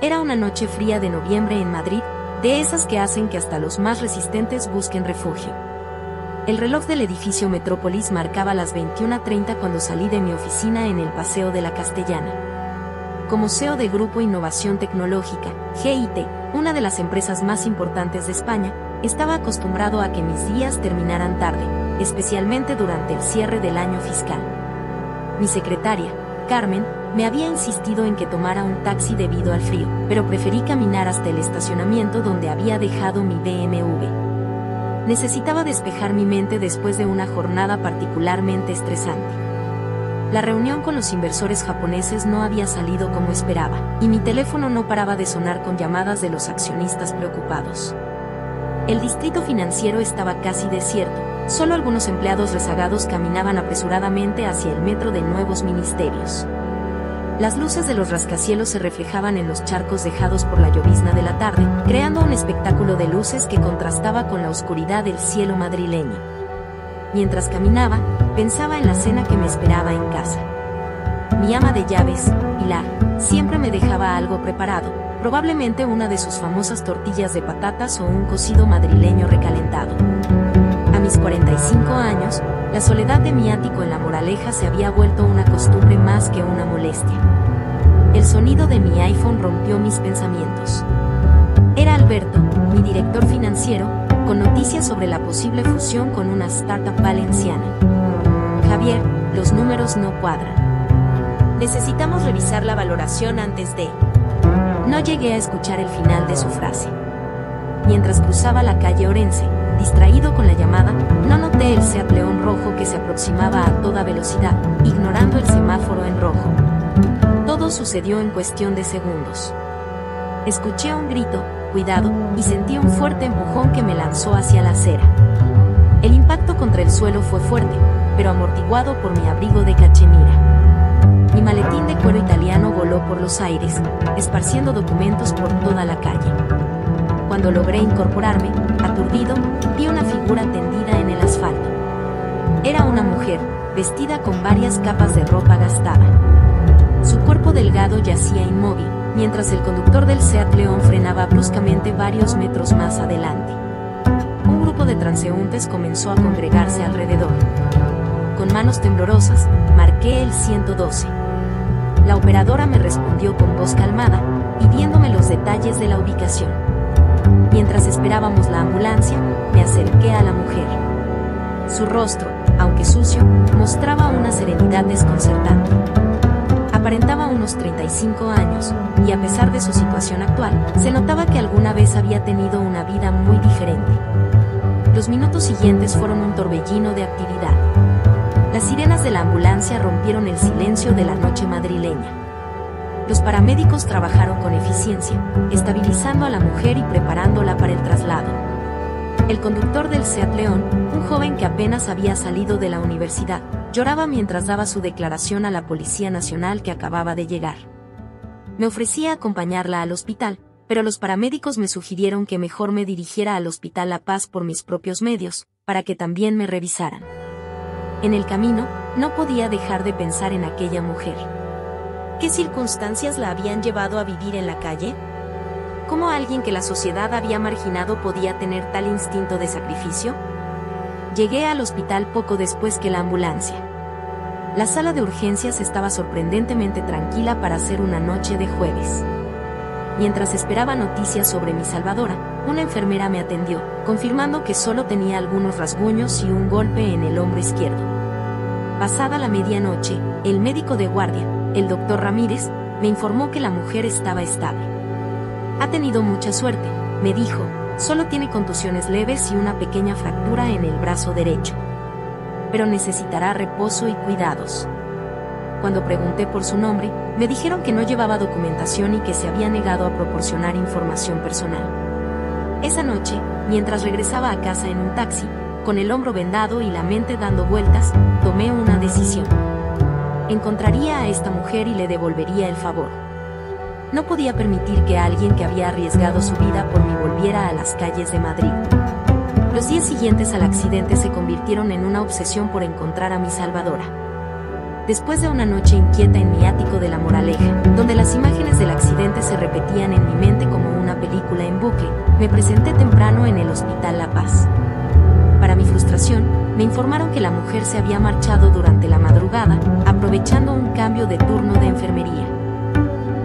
Era una noche fría de noviembre en Madrid, de esas que hacen que hasta los más resistentes busquen refugio. El reloj del edificio Metrópolis marcaba las 21:30 cuando salí de mi oficina en el Paseo de la Castellana. Como CEO de Grupo Innovación Tecnológica, GIT, una de las empresas más importantes de España, estaba acostumbrado a que mis días terminaran tarde, especialmente durante el cierre del año fiscal. Mi secretaria, Carmen, me había insistido en que tomara un taxi debido al frío, pero preferí caminar hasta el estacionamiento donde había dejado mi BMW. Necesitaba despejar mi mente después de una jornada particularmente estresante. La reunión con los inversores japoneses no había salido como esperaba, y mi teléfono no paraba de sonar con llamadas de los accionistas preocupados. El distrito financiero estaba casi desierto, solo algunos empleados rezagados caminaban apresuradamente hacia el metro de Nuevos Ministerios. Las luces de los rascacielos se reflejaban en los charcos dejados por la llovizna de la tarde, creando un espectáculo de luces que contrastaba con la oscuridad del cielo madrileño. Mientras caminaba, pensaba en la cena que me esperaba en casa. Mi ama de llaves, Pilar, siempre me dejaba algo preparado, probablemente una de sus famosas tortillas de patatas o un cocido madrileño recalentado. A mis 45 años, la soledad de mi ático en La Moraleja se había vuelto una costumbre más que una molestia. El sonido de mi iPhone rompió mis pensamientos. Era Alberto, mi director financiero, con noticias sobre la posible fusión con una startup valenciana. Javier, los números no cuadran. Necesitamos revisar la valoración antes de... No llegué a escuchar el final de su frase. Mientras cruzaba la calle Orense, distraído con la llamada, no noté el Seat León rojo que se aproximaba a toda velocidad, ignorando el semáforo en rojo. Todo sucedió en cuestión de segundos. Escuché un grito, cuidado, y sentí un fuerte empujón que me lanzó hacia la acera. El impacto contra el suelo fue fuerte, pero amortiguado por mi abrigo de cachemira. Mi maletín de cuero italiano voló por los aires, esparciendo documentos por toda la calle. Cuando logré incorporarme, aturdido, vi una figura tendida en el asfalto. Era una mujer, vestida con varias capas de ropa gastada. Su cuerpo delgado yacía inmóvil, mientras el conductor del Seat León frenaba bruscamente varios metros más adelante. Un grupo de transeúntes comenzó a congregarse alrededor. Con manos temblorosas, marqué el 112. La operadora me respondió con voz calmada, pidiéndome los detalles de la ubicación. Mientras esperábamos la ambulancia, me acerqué a la mujer. Su rostro, aunque sucio, mostraba una serenidad desconcertante. Aparentaba unos 35 años, y a pesar de su situación actual, se notaba que alguna vez había tenido una vida muy diferente. Los minutos siguientes fueron un torbellino de actividad. Las sirenas de la ambulancia rompieron el silencio de la noche madrileña. Los paramédicos trabajaron con eficiencia, estabilizando a la mujer y preparándola para el traslado. El conductor del Seat León, un joven que apenas había salido de la universidad, lloraba mientras daba su declaración a la Policía Nacional que acababa de llegar. Me ofrecía acompañarla al hospital, pero los paramédicos me sugirieron que mejor me dirigiera al Hospital La Paz por mis propios medios, para que también me revisaran. En el camino, no podía dejar de pensar en aquella mujer. ¿Qué circunstancias la habían llevado a vivir en la calle? ¿Cómo alguien que la sociedad había marginado podía tener tal instinto de sacrificio? Llegué al hospital poco después que la ambulancia. La sala de urgencias estaba sorprendentemente tranquila para ser una noche de jueves. Mientras esperaba noticias sobre mi salvadora, una enfermera me atendió, confirmando que solo tenía algunos rasguños y un golpe en el hombro izquierdo. Pasada la medianoche, el médico de guardia, el doctor Ramírez, me informó que la mujer estaba estable. Ha tenido mucha suerte, me dijo, solo tiene contusiones leves y una pequeña fractura en el brazo derecho. Pero necesitará reposo y cuidados. Cuando pregunté por su nombre, me dijeron que no llevaba documentación y que se había negado a proporcionar información personal. Esa noche, mientras regresaba a casa en un taxi, con el hombro vendado y la mente dando vueltas, tomé una decisión. Encontraría a esta mujer y le devolvería el favor. No podía permitir que alguien que había arriesgado su vida por mí volviera a las calles de Madrid. Los días siguientes al accidente se convirtieron en una obsesión por encontrar a mi salvadora. Después de una noche inquieta en mi ático de La Moraleja, donde las imágenes del accidente se repetían en mi mente como una película en bucle, me presenté temprano en el Hospital La Paz. Para mi frustración, me informaron que la mujer se había marchado durante la madrugada, aprovechando un cambio de turno de enfermería.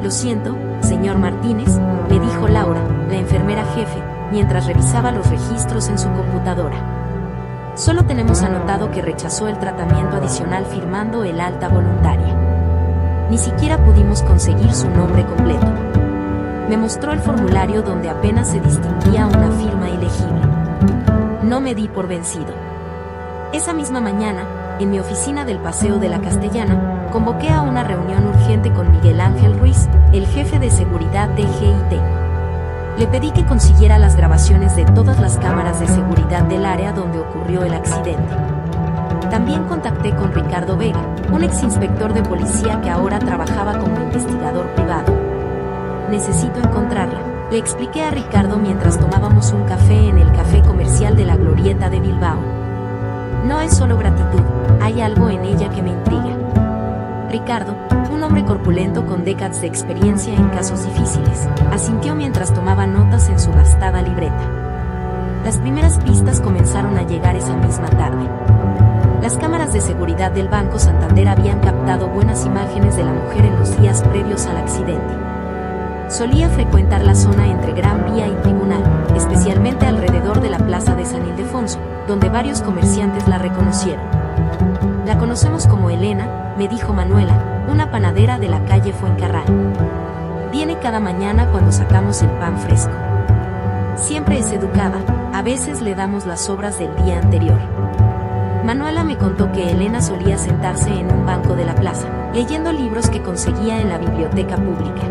Lo siento, señor Martínez, me dijo Laura, la enfermera jefe, mientras revisaba los registros en su computadora. Solo tenemos anotado que rechazó el tratamiento adicional firmando el alta voluntaria. Ni siquiera pudimos conseguir su nombre completo. Me mostró el formulario donde apenas se distinguía una firma ilegible. No me di por vencido. Esa misma mañana, en mi oficina del Paseo de la Castellana, convoqué a una reunión urgente con Miguel Ángel Ruiz, el jefe de seguridad de GIT. Le pedí que consiguiera las grabaciones de todas las cámaras de seguridad del área donde ocurrió el accidente. También contacté con Ricardo Vega, un exinspector de policía que ahora trabajaba como investigador privado. Necesito encontrarla, le expliqué a Ricardo mientras tomábamos un café en el café comercial de la Glorieta de Bilbao. No es solo gratitud, hay algo en ella que me intriga. Ricardo, un hombre corpulento con décadas de experiencia en casos difíciles, asintió mientras tomaba notas en su gastada libreta. Las primeras pistas comenzaron a llegar esa misma tarde. Las cámaras de seguridad del Banco Santander habían captado buenas imágenes de la mujer en los días previos al accidente. Solía frecuentar la zona entre Gran Vía y Tribunal, especialmente alrededor de la plaza de San Ildefonso, donde varios comerciantes la reconocieron. La conocemos como Elena, me dijo Manuela, una panadera de la calle Fuencarral. Viene cada mañana cuando sacamos el pan fresco. Siempre es educada, a veces le damos las sobras del día anterior. Manuela me contó que Elena solía sentarse en un banco de la plaza, leyendo libros que conseguía en la biblioteca pública.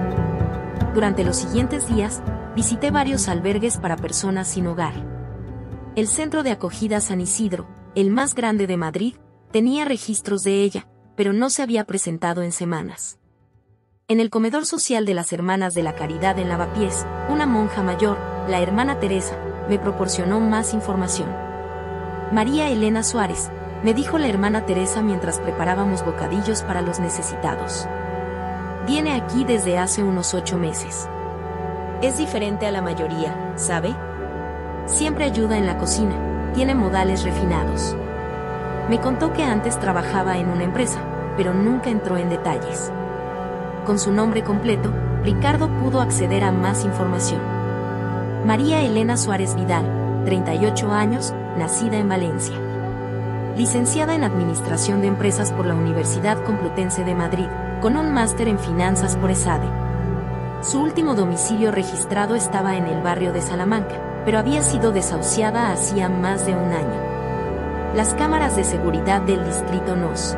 Durante los siguientes días, visité varios albergues para personas sin hogar. El Centro de Acogida San Isidro, el más grande de Madrid, tenía registros de ella, pero no se había presentado en semanas. En el comedor social de las Hermanas de la Caridad en Lavapiés, una monja mayor, la hermana Teresa, me proporcionó más información. María Elena Suárez, me dijo la hermana Teresa mientras preparábamos bocadillos para los necesitados. Viene aquí desde hace unos 8 meses. Es diferente a la mayoría, ¿sabe? Siempre ayuda en la cocina, tiene modales refinados. Me contó que antes trabajaba en una empresa, pero nunca entró en detalles. Con su nombre completo, Ricardo pudo acceder a más información. María Elena Suárez Vidal, 38 años, nacida en Valencia. Licenciada en Administración de Empresas por la Universidad Complutense de Madrid, con un máster en Finanzas por ESADE. Su último domicilio registrado estaba en el barrio de Salamanca, pero había sido desahuciada hacía más de un año. Las cámaras de seguridad del distrito nos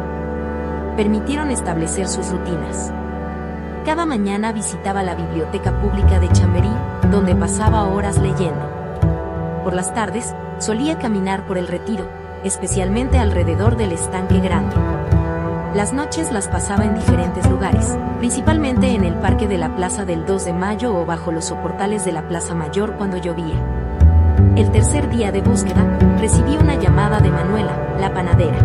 permitieron establecer sus rutinas. Cada mañana visitaba la biblioteca pública de Chamberí, donde pasaba horas leyendo. Por las tardes, solía caminar por el Retiro, especialmente alrededor del Estanque Grande. Las noches las pasaba en diferentes lugares, principalmente en el parque de la Plaza del 2 de Mayo o bajo los soportales de la Plaza Mayor cuando llovía. El tercer día de búsqueda, recibí una llamada de Manuela, la panadera.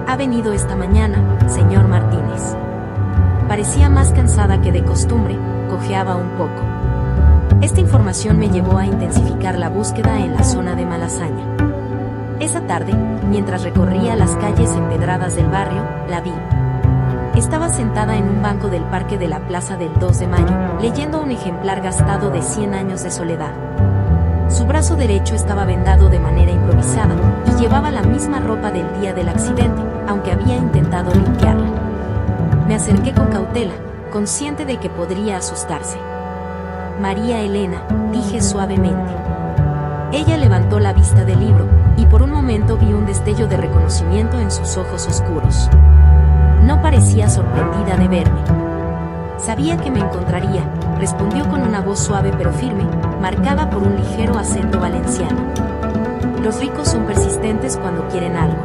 Ha venido esta mañana, señor Martínez. Parecía más cansada que de costumbre, cojeaba un poco. Esta información me llevó a intensificar la búsqueda en la zona de Malasaña. Esa tarde, mientras recorría las calles empedradas del barrio, la vi. Estaba sentada en un banco del parque de la Plaza del 2 de Mayo, leyendo un ejemplar gastado de 100 años de soledad. Su brazo derecho estaba vendado de manera improvisada, y llevaba la misma ropa del día del accidente, aunque había intentado limpiarla. Me acerqué con cautela, consciente de que podría asustarse. María Elena, dije suavemente. Ella levantó la vista del libro, y por un momento vi un destello de reconocimiento en sus ojos oscuros. No parecía sorprendida de verme. Sabía que me encontraría, respondió con una voz suave pero firme, marcada por un ligero acento valenciano. Los ricos son persistentes cuando quieren algo.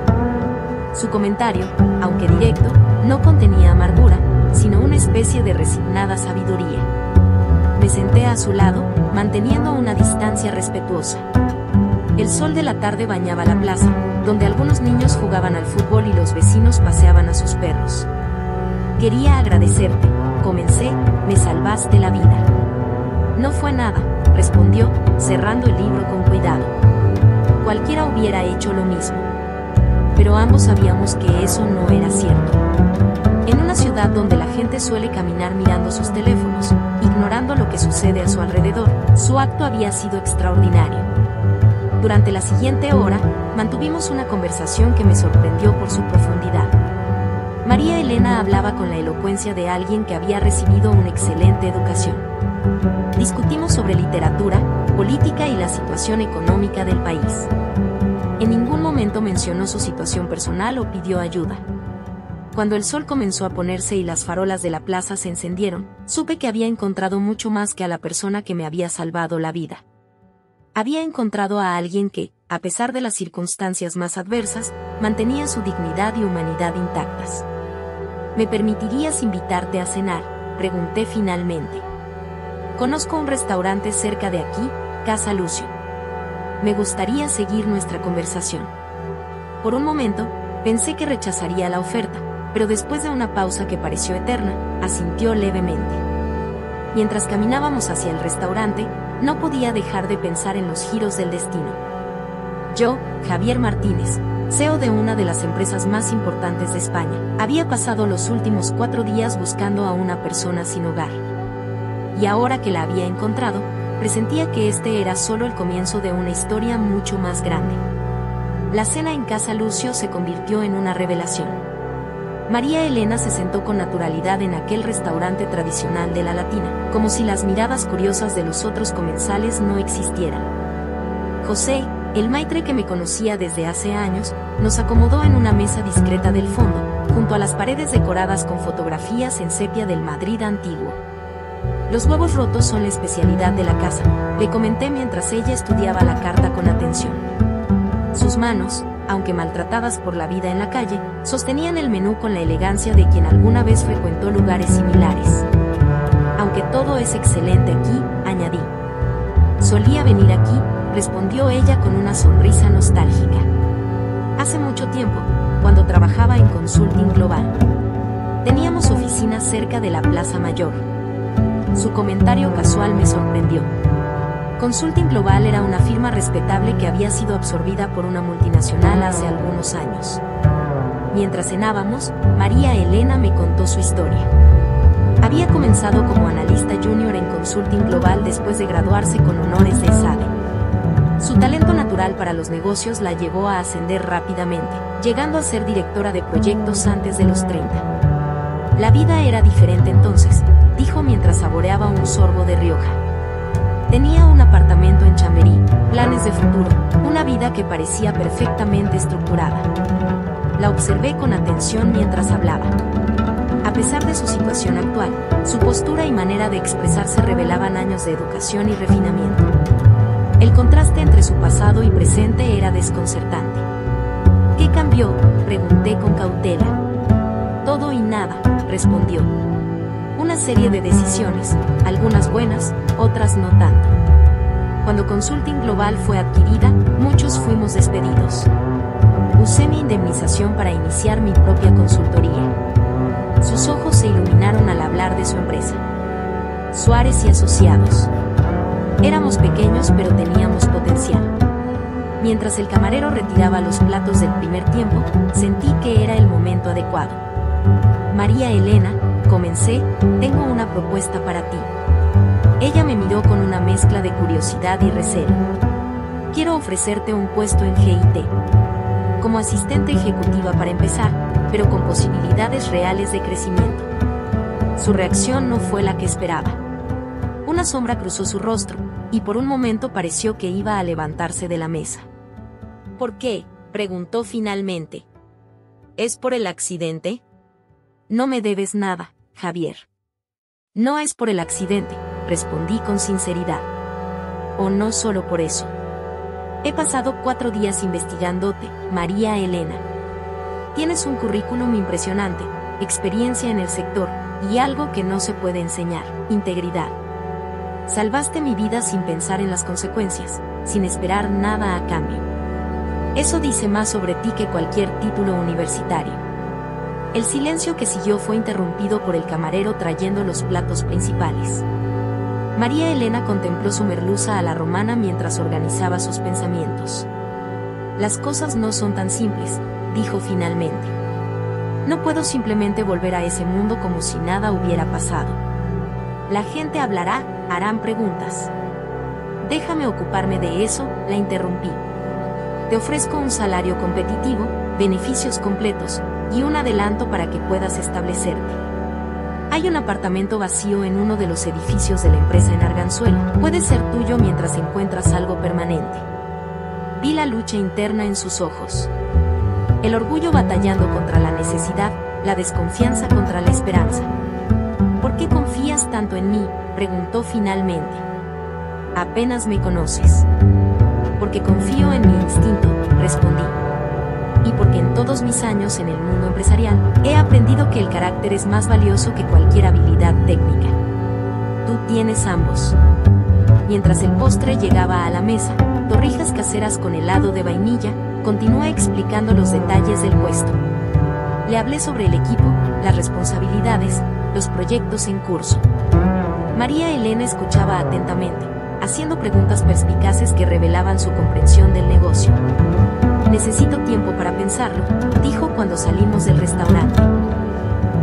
Su comentario, aunque directo, no contenía amargura, sino una especie de resignada sabiduría. Me senté a su lado, manteniendo una distancia respetuosa. El sol de la tarde bañaba la plaza, donde algunos niños jugaban al fútbol y los vecinos paseaban a sus perros. Quería agradecerte, comencé, me salvaste la vida. No fue nada, respondió, cerrando el libro con cuidado. Cualquiera hubiera hecho lo mismo. Pero ambos sabíamos que eso no era cierto. En una ciudad donde la gente suele caminar mirando sus teléfonos, ignorando lo que sucede a su alrededor, su acto había sido extraordinario. Durante la siguiente hora, mantuvimos una conversación que me sorprendió por su profundidad. María Elena hablaba con la elocuencia de alguien que había recibido una excelente educación. Discutimos sobre literatura, política y la situación económica del país. En ningún momento mencionó su situación personal o pidió ayuda. Cuando el sol comenzó a ponerse y las farolas de la plaza se encendieron, supe que había encontrado mucho más que a la persona que me había salvado la vida. Había encontrado a alguien que, a pesar de las circunstancias más adversas, mantenía su dignidad y humanidad intactas. ¿Me permitirías invitarte a cenar?, pregunté finalmente. Conozco un restaurante cerca de aquí, Casa Lucio. Me gustaría seguir nuestra conversación. Por un momento, pensé que rechazaría la oferta, pero después de una pausa que pareció eterna, asintió levemente. Mientras caminábamos hacia el restaurante, no podía dejar de pensar en los giros del destino. Yo, Javier Martínez, CEO de una de las empresas más importantes de España, había pasado los últimos 4 días buscando a una persona sin hogar. Y ahora que la había encontrado, presentía que este era solo el comienzo de una historia mucho más grande. La cena en Casa Lucio se convirtió en una revelación. María Elena se sentó con naturalidad en aquel restaurante tradicional de la Latina, como si las miradas curiosas de los otros comensales no existieran. José, el maitre que me conocía desde hace años, nos acomodó en una mesa discreta del fondo, junto a las paredes decoradas con fotografías en sepia del Madrid antiguo. Los huevos rotos son la especialidad de la casa, le comenté mientras ella estudiaba la carta con atención. Sus manos, aunque maltratadas por la vida en la calle, sostenían el menú con la elegancia de quien alguna vez frecuentó lugares similares. Aunque todo es excelente aquí, añadí. Solía venir aquí, respondió ella con una sonrisa nostálgica. Hace mucho tiempo, cuando trabajaba en Consulting Global. Teníamos oficinas cerca de la Plaza Mayor. Su comentario casual me sorprendió. Consulting Global era una firma respetable que había sido absorbida por una multinacional hace algunos años. Mientras cenábamos, María Elena me contó su historia. Había comenzado como analista junior en Consulting Global después de graduarse con honores de SADE. Su talento natural para los negocios la llevó a ascender rápidamente, llegando a ser directora de proyectos antes de los 30. La vida era diferente entonces, dijo mientras saboreaba un sorbo de Rioja. Tenía un apartamento en Chamberí, planes de futuro, una vida que parecía perfectamente estructurada. La observé con atención mientras hablaba. A pesar de su situación actual, su postura y manera de expresarse revelaban años de educación y refinamiento. El contraste entre su pasado y presente era desconcertante. ¿Qué cambió?, pregunté con cautela. Todo y nada, respondió. Una serie de decisiones, algunas buenas, otras no tanto. Cuando Consulting Global fue adquirida, muchos fuimos despedidos. Usé mi indemnización para iniciar mi propia consultoría. Sus ojos se iluminaron al hablar de su empresa. Suárez y Asociados. Éramos pequeños pero teníamos potencial. Mientras el camarero retiraba los platos del primer tiempo, sentí que era el momento adecuado. María Elena, comencé, tengo una propuesta para ti. Ella me miró con una mezcla de curiosidad y recelo. Quiero ofrecerte un puesto en GIT. Como asistente ejecutiva para empezar, pero con posibilidades reales de crecimiento. Su reacción no fue la que esperaba. Una sombra cruzó su rostro, y por un momento pareció que iba a levantarse de la mesa. ¿Por qué?, preguntó finalmente. ¿Es por el accidente? No me debes nada, Javier. No es por el accidente, respondí con sinceridad. O no solo por eso. He pasado 4 días investigándote, María Elena. Tienes un currículum impresionante, experiencia en el sector, y algo que no se puede enseñar, integridad. Salvaste mi vida sin pensar en las consecuencias, sin esperar nada a cambio. Eso dice más sobre ti que cualquier título universitario. El silencio que siguió fue interrumpido por el camarero trayendo los platos principales. María Elena contempló su merluza a la romana mientras organizaba sus pensamientos. Las cosas no son tan simples, dijo finalmente. No puedo simplemente volver a ese mundo como si nada hubiera pasado. La gente hablará, harán preguntas. Déjame ocuparme de eso, la interrumpí. Te ofrezco un salario competitivo, beneficios completos, y un adelanto para que puedas establecerte. Hay un apartamento vacío en uno de los edificios de la empresa en Arganzuelo. Puede ser tuyo mientras encuentras algo permanente. Vi la lucha interna en sus ojos. El orgullo batallando contra la necesidad, la desconfianza contra la esperanza. ¿Por qué confías tanto en mí?, preguntó finalmente. Apenas me conoces. Porque confío en mi instinto, respondí. Y porque en todos mis años en el mundo empresarial, he aprendido que el carácter es más valioso que cualquier habilidad técnica. Tú tienes ambos. Mientras el postre llegaba a la mesa, torrijas caseras con helado de vainilla, continué explicando los detalles del puesto. Le hablé sobre el equipo, las responsabilidades, los proyectos en curso. María Elena escuchaba atentamente, haciendo preguntas perspicaces que revelaban su comprensión del negocio. Necesito tiempo para pensarlo, dijo cuando salimos del restaurante.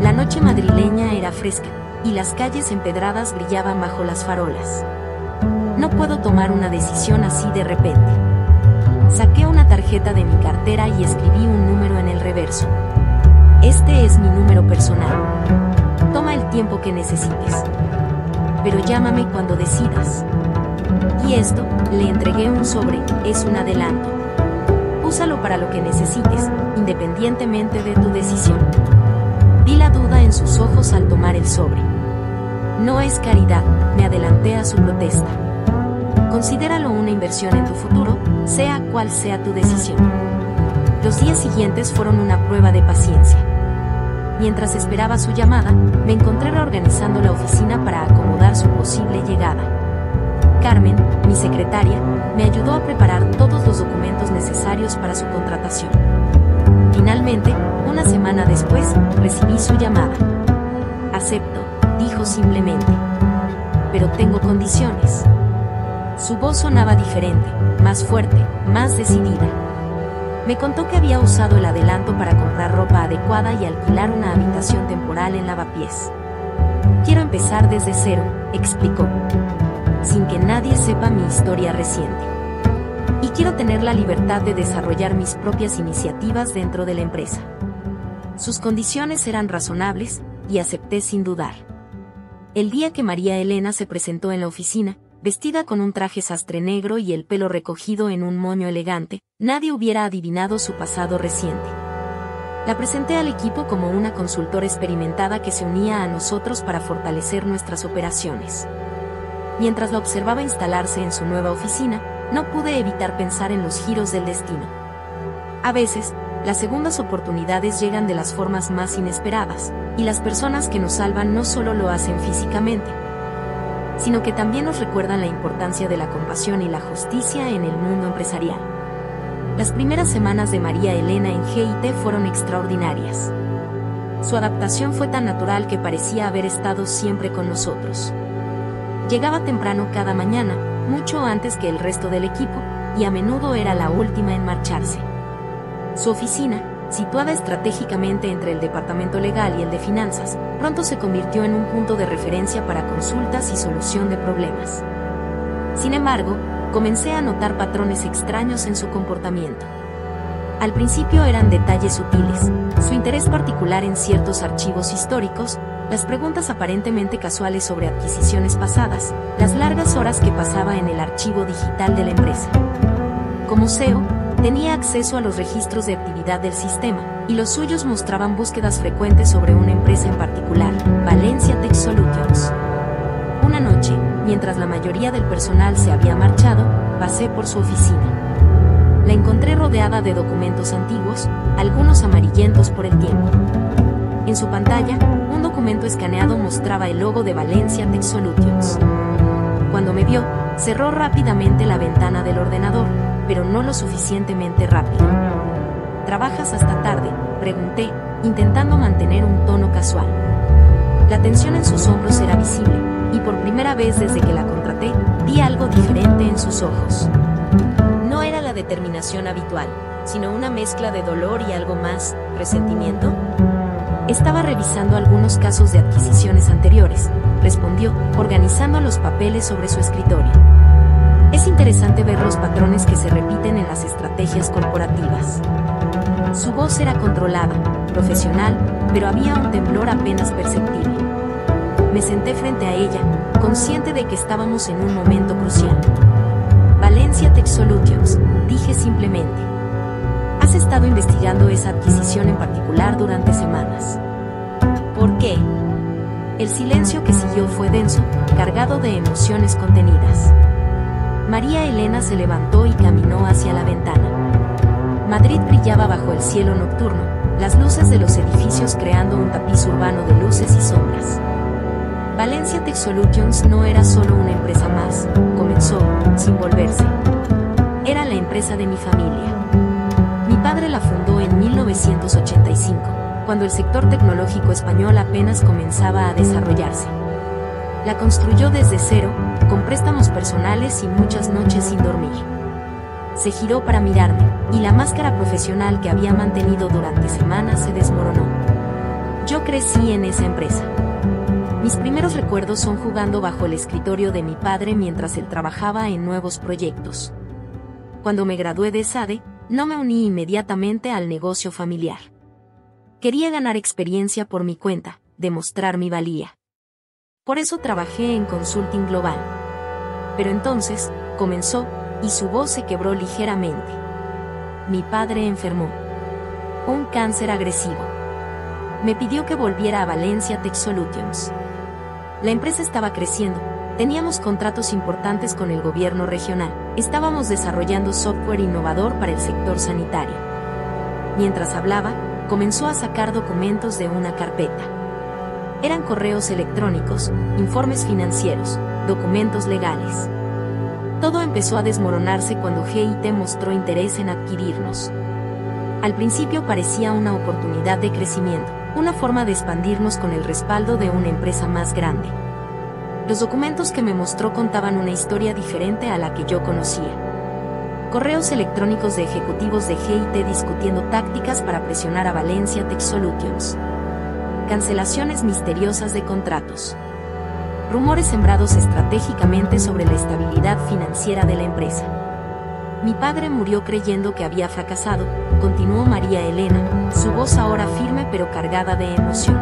La noche madrileña era fresca, y las calles empedradas brillaban bajo las farolas. No puedo tomar una decisión así de repente. Saqué una tarjeta de mi cartera y escribí un número en el reverso. Este es mi número personal. Toma el tiempo que necesites. Pero llámame cuando decidas. Y esto, le entregué un sobre, es un adelanto. Úsalo para lo que necesites, independientemente de tu decisión. Vi la duda en sus ojos al tomar el sobre. No es caridad, me adelanté a su protesta. Considéralo una inversión en tu futuro, sea cual sea tu decisión. Los días siguientes fueron una prueba de paciencia. Mientras esperaba su llamada, me encontré reorganizando la oficina para acomodar su posible llegada. Carmen, mi secretaria, me ayudó a preparar todos los documentos necesarios para su contratación. Finalmente, una semana después, recibí su llamada. Acepto, dijo simplemente. Pero tengo condiciones. Su voz sonaba diferente, más fuerte, más decidida. Me contó que había usado el adelanto para comprar ropa adecuada y alquilar una habitación temporal en Lavapiés. Quiero empezar desde cero, explicó. Sin que nadie sepa mi historia reciente. Y quiero tener la libertad de desarrollar mis propias iniciativas dentro de la empresa. Sus condiciones eran razonables, y acepté sin dudar. El día que María Elena se presentó en la oficina, vestida con un traje sastre negro y el pelo recogido en un moño elegante, nadie hubiera adivinado su pasado reciente. La presenté al equipo como una consultora experimentada que se unía a nosotros para fortalecer nuestras operaciones. Mientras la observaba instalarse en su nueva oficina, no pude evitar pensar en los giros del destino. A veces, las segundas oportunidades llegan de las formas más inesperadas, y las personas que nos salvan no solo lo hacen físicamente, sino que también nos recuerdan la importancia de la compasión y la justicia en el mundo empresarial. Las primeras semanas de María Elena en GIT fueron extraordinarias. Su adaptación fue tan natural que parecía haber estado siempre con nosotros. Llegaba temprano cada mañana, mucho antes que el resto del equipo, y a menudo era la última en marcharse. Su oficina, situada estratégicamente entre el departamento legal y el de finanzas, pronto se convirtió en un punto de referencia para consultas y solución de problemas. Sin embargo, comencé a notar patrones extraños en su comportamiento. Al principio eran detalles sutiles, su interés particular en ciertos archivos históricos, las preguntas aparentemente casuales sobre adquisiciones pasadas, las largas horas que pasaba en el archivo digital de la empresa. Como CEO, tenía acceso a los registros de actividad del sistema, y los suyos mostraban búsquedas frecuentes sobre una empresa en particular, Valencia Tech Solutions. Una noche, mientras la mayoría del personal se había marchado, pasé por su oficina. La encontré rodeada de documentos antiguos, algunos amarillentos por el tiempo. En su pantalla, un documento escaneado mostraba el logo de Valencia Tech Solutions. Cuando me vio, cerró rápidamente la ventana del ordenador, pero no lo suficientemente rápido. ¿Trabajas hasta tarde?, pregunté, intentando mantener un tono casual. La tensión en sus hombros era visible, y por primera vez desde que la contraté, vi algo diferente en sus ojos. No era la determinación habitual, sino una mezcla de dolor y algo más, resentimiento. Estaba revisando algunos casos de adquisiciones anteriores, respondió, organizando los papeles sobre su escritorio. Es interesante ver los patrones que se repiten en las estrategias corporativas. Su voz era controlada, profesional, pero había un temblor apenas perceptible. Me senté frente a ella, consciente de que estábamos en un momento crucial. Valencia Tech Solutions, dije simplemente. Has estado investigando esa adquisición en particular durante semanas. ¿Por qué? El silencio que siguió fue denso, cargado de emociones contenidas. María Elena se levantó y caminó hacia la ventana. Madrid brillaba bajo el cielo nocturno, las luces de los edificios creando un tapiz urbano de luces y sombras. Valencia Tech Solutions no era solo una empresa más, comenzó, sin volverse. Era la empresa de mi familia. Mi padre la fundó en 1985, cuando el sector tecnológico español apenas comenzaba a desarrollarse. La construyó desde cero, con préstamos personales y muchas noches sin dormir. Se giró para mirarme, y la máscara profesional que había mantenido durante semanas se desmoronó. Yo crecí en esa empresa. Mis primeros recuerdos son jugando bajo el escritorio de mi padre mientras él trabajaba en nuevos proyectos. Cuando me gradué de SADE, no me uní inmediatamente al negocio familiar. Quería ganar experiencia por mi cuenta, demostrar mi valía. Por eso trabajé en Consulting Global. Pero entonces, comenzó, y su voz se quebró ligeramente. Mi padre enfermó. Un cáncer agresivo. Me pidió que volviera a Valencia Tech Solutions. La empresa estaba creciendo, teníamos contratos importantes con el gobierno regional, estábamos desarrollando software innovador para el sector sanitario. Mientras hablaba, comenzó a sacar documentos de una carpeta. Eran correos electrónicos, informes financieros, documentos legales. Todo empezó a desmoronarse cuando GIT mostró interés en adquirirnos. Al principio parecía una oportunidad de crecimiento, una forma de expandirnos con el respaldo de una empresa más grande. Los documentos que me mostró contaban una historia diferente a la que yo conocía. Correos electrónicos de ejecutivos de GIT discutiendo tácticas para presionar a Valencia Tech Solutions. Cancelaciones misteriosas de contratos. Rumores sembrados estratégicamente sobre la estabilidad financiera de la empresa. Mi padre murió creyendo que había fracasado, continuó María Elena, su voz ahora firme pero cargada de emoción.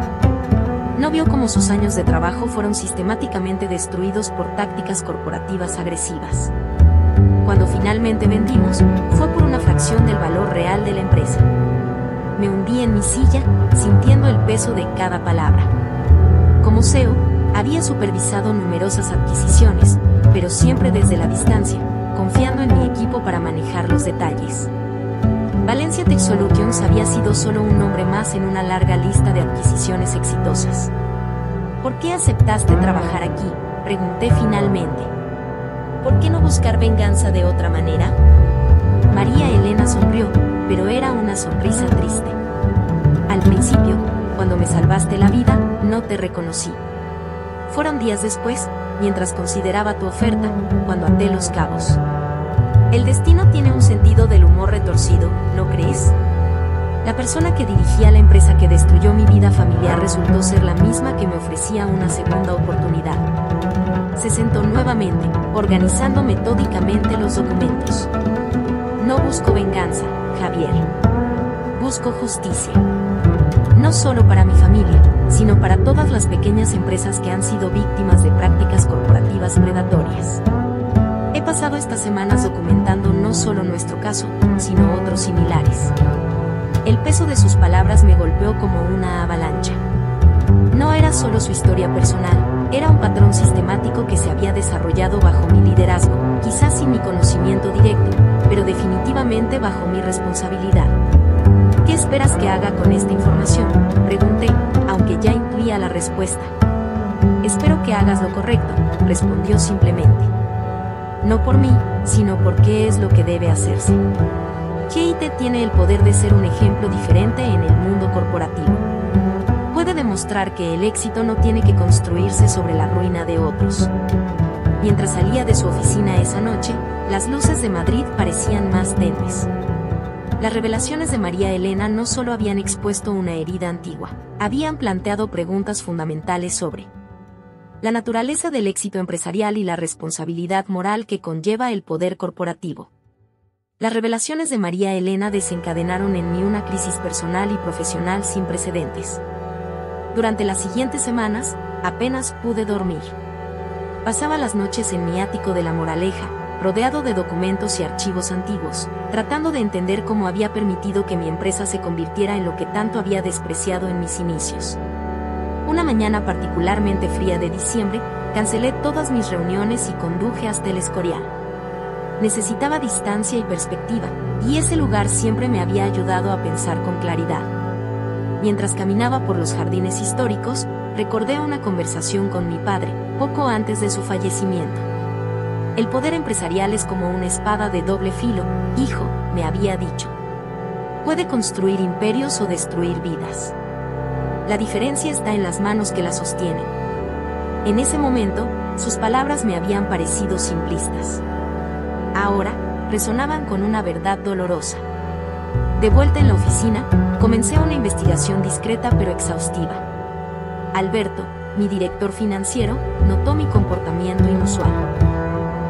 No vio cómo sus años de trabajo fueron sistemáticamente destruidos por tácticas corporativas agresivas. Cuando finalmente vendimos, fue por una fracción del valor real de la empresa. Me hundí en mi silla, sintiendo el peso de cada palabra. Como CEO, había supervisado numerosas adquisiciones, pero siempre desde la distancia, confiando en mi equipo para manejar los detalles. Valencia Tech Solutions había sido solo un nombre más en una larga lista de adquisiciones exitosas. ¿Por qué aceptaste trabajar aquí?, pregunté finalmente. ¿Por qué no buscar venganza de otra manera? María Elena sonrió, pero era una sonrisa triste. Al principio, cuando me salvaste la vida, no te reconocí. Fueron días después, mientras consideraba tu oferta, cuando até los cabos. El destino tiene un sentido del humor retorcido, ¿no crees? La persona que dirigía la empresa que destruyó mi vida familiar resultó ser la misma que me ofrecía una segunda oportunidad. Se sentó nuevamente, organizando metódicamente los documentos. No busco venganza, Javier. Busco justicia. No solo para mi familia, sino para todas las pequeñas empresas que han sido víctimas de prácticas corporativas predatorias. He pasado estas semanas documentando no solo nuestro caso, sino otros similares. El peso de sus palabras me golpeó como una avalancha. No era solo su historia personal, era un patrón sistemático que se había desarrollado bajo mi liderazgo, quizás sin mi conocimiento directo, pero definitivamente bajo mi responsabilidad. ¿Qué esperas que haga con esta información?, pregunté, aunque ya intuía la respuesta. Espero que hagas lo correcto, respondió simplemente. no por mí, sino por qué es lo que debe hacerse. GIT tiene el poder de ser un ejemplo diferente en el mundo corporativo. Puede demostrar que el éxito no tiene que construirse sobre la ruina de otros. Mientras salía de su oficina esa noche, las luces de Madrid parecían más tenues. Las revelaciones de María Elena no solo habían expuesto una herida antigua, habían planteado preguntas fundamentales sobre la naturaleza del éxito empresarial y la responsabilidad moral que conlleva el poder corporativo. Las revelaciones de María Elena desencadenaron en mí una crisis personal y profesional sin precedentes. Durante las siguientes semanas, apenas pude dormir. Pasaba las noches en mi ático de La Moraleja, rodeado de documentos y archivos antiguos, tratando de entender cómo había permitido que mi empresa se convirtiera en lo que tanto había despreciado en mis inicios. Una mañana particularmente fría de diciembre, cancelé todas mis reuniones y conduje hasta el Escorial. Necesitaba distancia y perspectiva, y ese lugar siempre me había ayudado a pensar con claridad. Mientras caminaba por los jardines históricos, recordé una conversación con mi padre, poco antes de su fallecimiento. El poder empresarial es como una espada de doble filo, hijo, me había dicho. Puede construir imperios o destruir vidas. La diferencia está en las manos que la sostienen. En ese momento, sus palabras me habían parecido simplistas. Ahora, resonaban con una verdad dolorosa. De vuelta en la oficina, comencé una investigación discreta pero exhaustiva. Alberto, mi director financiero, notó mi comportamiento inusual.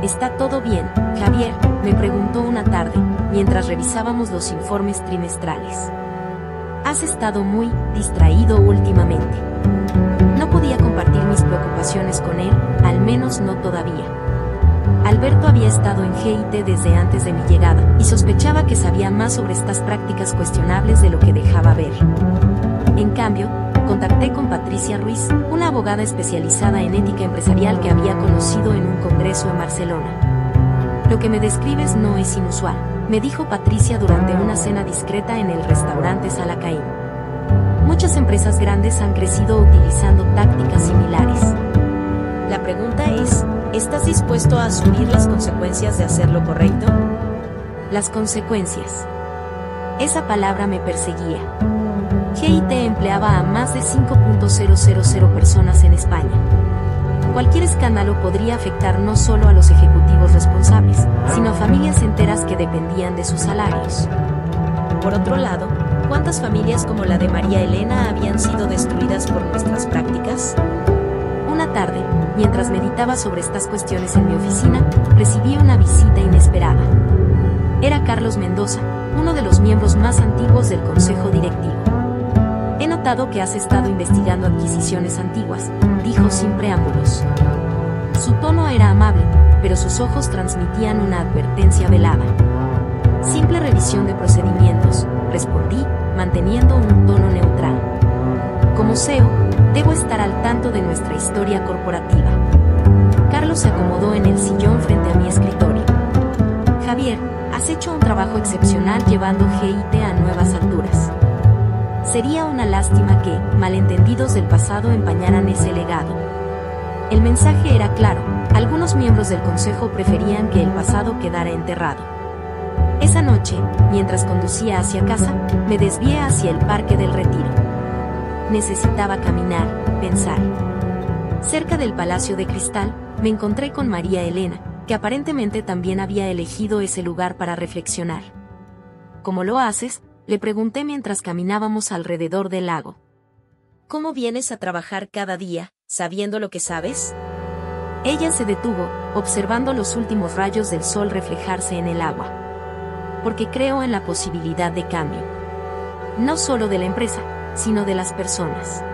¿Está todo bien, Javier?, me preguntó una tarde, mientras revisábamos los informes trimestrales. Has estado muy distraído últimamente. No podía compartir mis preocupaciones con él, al menos no todavía. Alberto había estado en GIT desde antes de mi llegada, y sospechaba que sabía más sobre estas prácticas cuestionables de lo que dejaba ver. En cambio, contacté con Patricia Ruiz, una abogada especializada en ética empresarial que había conocido en un congreso en Barcelona. Lo que me describes no es inusual, me dijo Patricia durante una cena discreta en el restaurante Salacaín. Muchas empresas grandes han crecido utilizando tácticas similares. La pregunta es, ¿estás dispuesto a asumir las consecuencias de hacer lo correcto? Las consecuencias. Esa palabra me perseguía. GIT empleaba a más de 5.000 personas en España. Cualquier escándalo podría afectar no solo a los ejecutivos responsables, sino a familias enteras que dependían de sus salarios. Por otro lado, ¿cuántas familias como la de María Elena habían sido destruidas por nuestras prácticas? Una tarde, mientras meditaba sobre estas cuestiones en mi oficina, recibí una visita inesperada. Era Carlos Mendoza, uno de los miembros más antiguos del Consejo Directivo. He notado que has estado investigando adquisiciones antiguas, dijo sin preámbulos. Su tono era amable, pero sus ojos transmitían una advertencia velada. Simple revisión de procedimientos, respondí, manteniendo un tono neutral. Como CEO, debo estar al tanto de nuestra historia corporativa. Carlos se acomodó en el sillón frente a mi escritorio. Javier, has hecho un trabajo excepcional llevando GIT a nuevas alturas. Sería una lástima que, malentendidos del pasado empañaran ese legado. El mensaje era claro, algunos miembros del consejo preferían que el pasado quedara enterrado. Esa noche, mientras conducía hacia casa, me desvié hacia el Parque del Retiro. Necesitaba caminar, pensar. Cerca del Palacio de Cristal, me encontré con María Elena, que aparentemente también había elegido ese lugar para reflexionar. ¿Cómo lo haces?, le pregunté mientras caminábamos alrededor del lago. ¿Cómo vienes a trabajar cada día, sabiendo lo que sabes? Ella se detuvo, observando los últimos rayos del sol reflejarse en el agua. Porque creo en la posibilidad de cambio. No solo de la empresa, sino de las personas.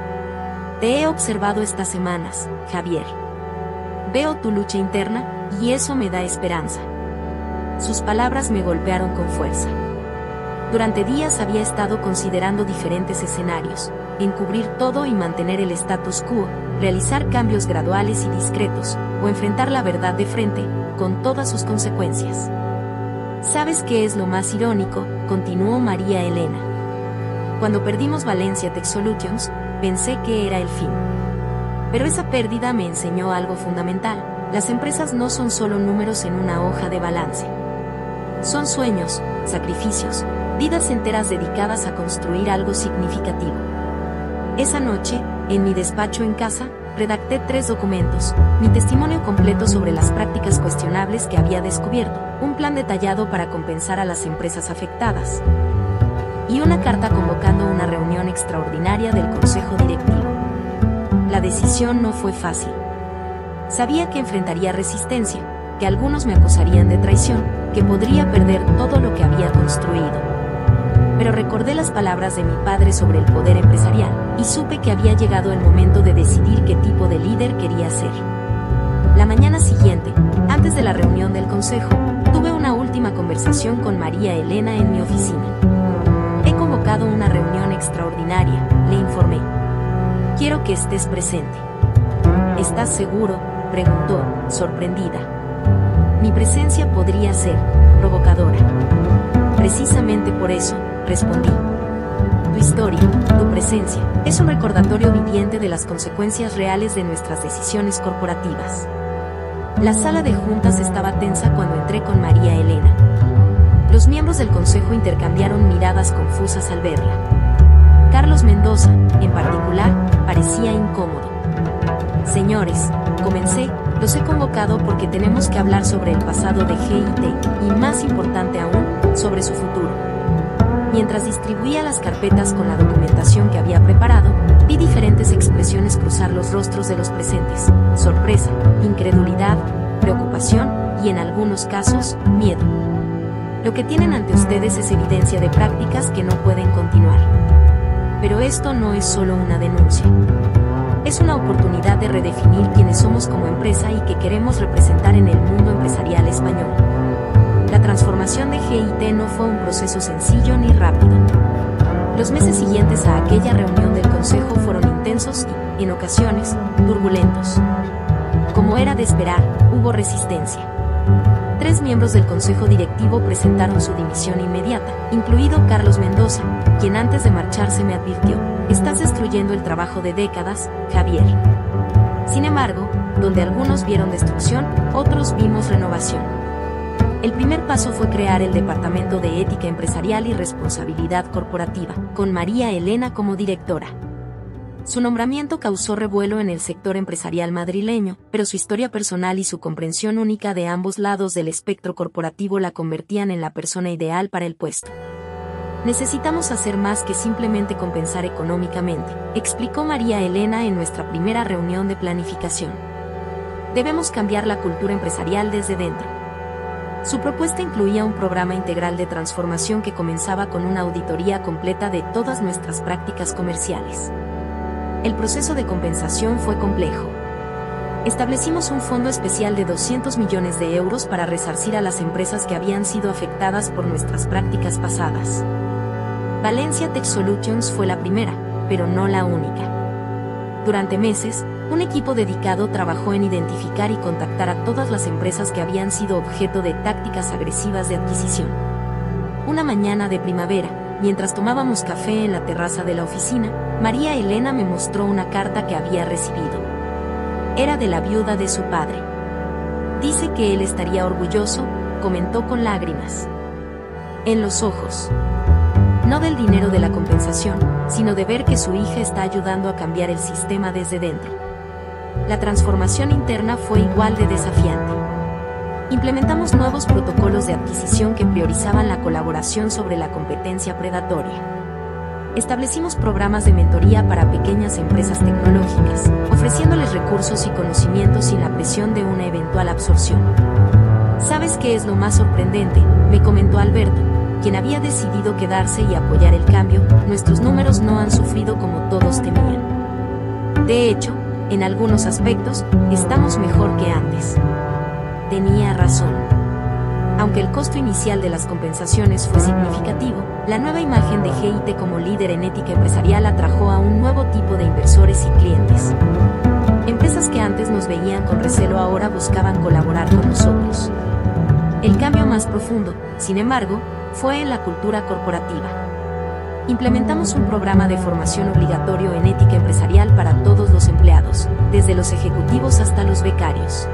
Te he observado estas semanas, Javier. Veo tu lucha interna, y eso me da esperanza. Sus palabras me golpearon con fuerza. Durante días había estado considerando diferentes escenarios, encubrir todo y mantener el status quo, realizar cambios graduales y discretos, o enfrentar la verdad de frente, con todas sus consecuencias. ¿Sabes qué es lo más irónico?, continuó María Elena. Cuando perdimos Valencia Tech Solutions, pensé que era el fin. Pero esa pérdida me enseñó algo fundamental. Las empresas no son solo números en una hoja de balance. Son sueños, sacrificios, vidas enteras dedicadas a construir algo significativo. Esa noche, en mi despacho en casa, redacté 3 documentos, mi testimonio completo sobre las prácticas cuestionables que había descubierto, un plan detallado para compensar a las empresas afectadas, y una carta convocando una reunión extraordinaria del Consejo Directivo. La decisión no fue fácil. Sabía que enfrentaría resistencia, que algunos me acusarían de traición, que podría perder todo lo que había construido. Pero recordé las palabras de mi padre sobre el poder empresarial, y supe que había llegado el momento de decidir qué tipo de líder quería ser. La mañana siguiente, antes de la reunión del consejo, tuve una última conversación con María Elena en mi oficina. He convocado una reunión extraordinaria, le informé. Quiero que estés presente. ¿Estás seguro?, preguntó, sorprendida. Mi presencia podría ser provocadora. Precisamente por eso, respondí. Tu historia, tu presencia, es un recordatorio viviente de las consecuencias reales de nuestras decisiones corporativas. La sala de juntas estaba tensa cuando entré con María Elena. Los miembros del consejo intercambiaron miradas confusas al verla. Carlos Mendoza, en particular, parecía incómodo. Señores, comencé, los he convocado porque tenemos que hablar sobre el pasado de GIT, y más importante aún, sobre su futuro. Mientras distribuía las carpetas con la documentación que había preparado, vi diferentes expresiones cruzar los rostros de los presentes: sorpresa, incredulidad, preocupación y, en algunos casos, miedo. Lo que tienen ante ustedes es evidencia de prácticas que no pueden continuar. Pero esto no es solo una denuncia. Es una oportunidad de redefinir quiénes somos como empresa y qué queremos representar en el mundo empresarial español. La transformación de GIT no fue un proceso sencillo ni rápido. Los meses siguientes a aquella reunión del consejo fueron intensos y, en ocasiones, turbulentos. Como era de esperar, hubo resistencia. 3 miembros del consejo directivo presentaron su dimisión inmediata, incluido Carlos Mendoza, quien antes de marcharse me advirtió: estás destruyendo el trabajo de décadas, Javier. Sin embargo, donde algunos vieron destrucción, otros vimos renovación. El primer paso fue crear el Departamento de Ética Empresarial y Responsabilidad Corporativa, con María Elena como directora. Su nombramiento causó revuelo en el sector empresarial madrileño, pero su historia personal y su comprensión única de ambos lados del espectro corporativo la convertían en la persona ideal para el puesto. Necesitamos hacer más que simplemente compensar económicamente, explicó María Elena en nuestra primera reunión de planificación. Debemos cambiar la cultura empresarial desde dentro. Su propuesta incluía un programa integral de transformación que comenzaba con una auditoría completa de todas nuestras prácticas comerciales. El proceso de compensación fue complejo. Establecimos un fondo especial de 200 millones de euros para resarcir a las empresas que habían sido afectadas por nuestras prácticas pasadas. Valencia Tech Solutions fue la primera, pero no la única. Durante meses, un equipo dedicado trabajó en identificar y contactar a todas las empresas que habían sido objeto de tácticas agresivas de adquisición. Una mañana de primavera, mientras tomábamos café en la terraza de la oficina, María Elena me mostró una carta que había recibido. Era de la viuda de su padre. Dice que él estaría orgulloso, comentó con lágrimas en los ojos. No del dinero de la compensación, sino de ver que su hija está ayudando a cambiar el sistema desde dentro. La transformación interna fue igual de desafiante. Implementamos nuevos protocolos de adquisición que priorizaban la colaboración sobre la competencia predatoria. Establecimos programas de mentoría para pequeñas empresas tecnológicas, ofreciéndoles recursos y conocimientos sin la presión de una eventual absorción. ¿Sabes qué es lo más sorprendente?, me comentó Alberto, quien había decidido quedarse y apoyar el cambio. Nuestros números no han sufrido como todos temían. De hecho, en algunos aspectos, estamos mejor que antes. Tenía razón. Aunque el costo inicial de las compensaciones fue significativo, la nueva imagen de GIT como líder en ética empresarial atrajo a un nuevo tipo de inversores y clientes. Empresas que antes nos veían con recelo ahora buscaban colaborar con nosotros. El cambio más profundo, sin embargo, fue en la cultura corporativa. Implementamos un programa de formación obligatorio en ética empresarial para todos los empleados, desde los ejecutivos hasta los becarios.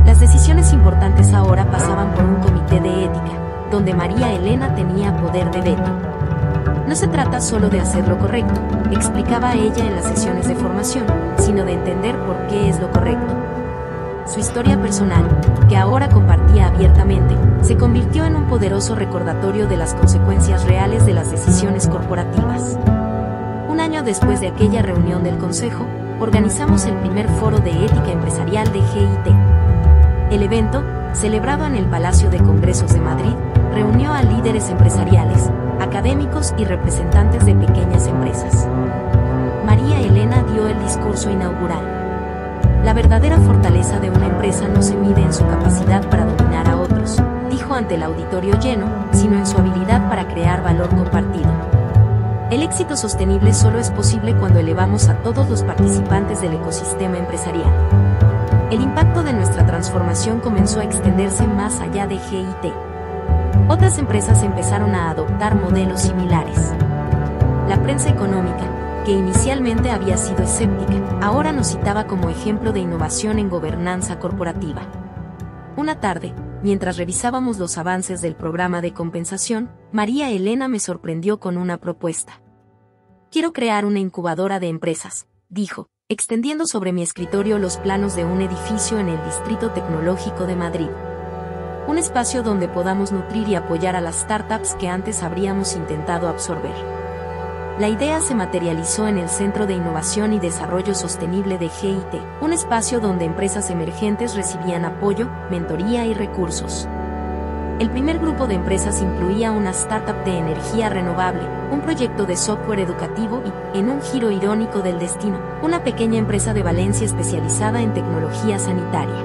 Las decisiones importantes ahora pasaban por un comité de ética, donde María Elena tenía poder de veto. No se trata solo de hacer lo correcto, explicaba ella en las sesiones de formación, sino de entender por qué es lo correcto. Su historia personal, que ahora compartía abiertamente, se convirtió en un poderoso recordatorio de las consecuencias reales de las decisiones corporativas. Un año después de aquella reunión del Consejo, organizamos el primer foro de ética empresarial de GIT. El evento, celebrado en el Palacio de Congresos de Madrid, reunió a líderes empresariales, académicos y representantes de pequeñas empresas. María Elena dio el discurso inaugural. La verdadera fortaleza de una empresa no se mide en su capacidad para dominar a otros, dijo ante el auditorio lleno, sino en su habilidad para crear valor compartido. El éxito sostenible solo es posible cuando elevamos a todos los participantes del ecosistema empresarial. El impacto de nuestra transformación comenzó a extenderse más allá de GIT. Otras empresas empezaron a adoptar modelos similares. La prensa económica, que inicialmente había sido escéptica, ahora nos citaba como ejemplo de innovación en gobernanza corporativa. Una tarde, mientras revisábamos los avances del programa de compensación, María Elena me sorprendió con una propuesta. Quiero crear una incubadora de empresas, dijo, extendiendo sobre mi escritorio los planos de un edificio en el Distrito Tecnológico de Madrid. Un espacio donde podamos nutrir y apoyar a las startups que antes habríamos intentado absorber. La idea se materializó en el Centro de Innovación y Desarrollo Sostenible de GIT, un espacio donde empresas emergentes recibían apoyo, mentoría y recursos. El primer grupo de empresas incluía una startup de energía renovable, un proyecto de software educativo y, en un giro irónico del destino, una pequeña empresa de Valencia especializada en tecnología sanitaria.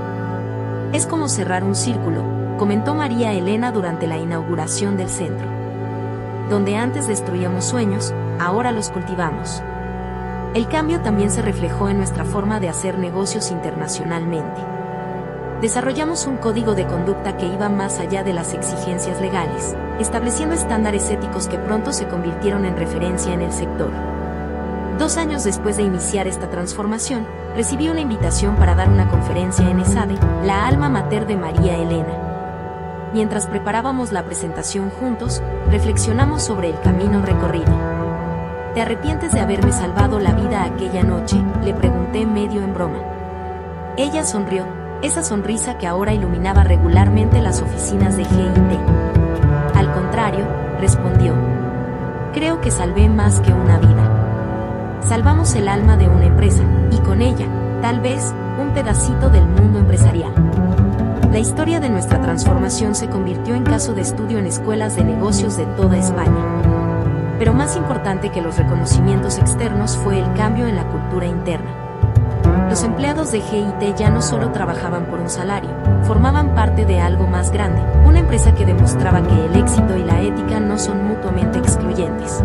Es como cerrar un círculo, comentó María Elena durante la inauguración del centro. Donde antes destruíamos sueños, ahora los cultivamos. El cambio también se reflejó en nuestra forma de hacer negocios internacionalmente. Desarrollamos un código de conducta que iba más allá de las exigencias legales, estableciendo estándares éticos que pronto se convirtieron en referencia en el sector. 2 años después de iniciar esta transformación, recibí una invitación para dar una conferencia en ESADE, la alma mater de María Elena. Mientras preparábamos la presentación juntos, reflexionamos sobre el camino recorrido. ¿Te arrepientes de haberme salvado la vida aquella noche?, le pregunté medio en broma. Ella sonrió, esa sonrisa que ahora iluminaba regularmente las oficinas de GIT. Al contrario, respondió. Creo que salvé más que una vida. Salvamos el alma de una empresa, y con ella, tal vez, un pedacito del mundo empresarial. La historia de nuestra transformación se convirtió en caso de estudio en escuelas de negocios de toda España. Pero más importante que los reconocimientos externos fue el cambio en la cultura interna. Los empleados de GIT ya no solo trabajaban por un salario, formaban parte de algo más grande, una empresa que demostraba que el éxito y la ética no son mutuamente excluyentes.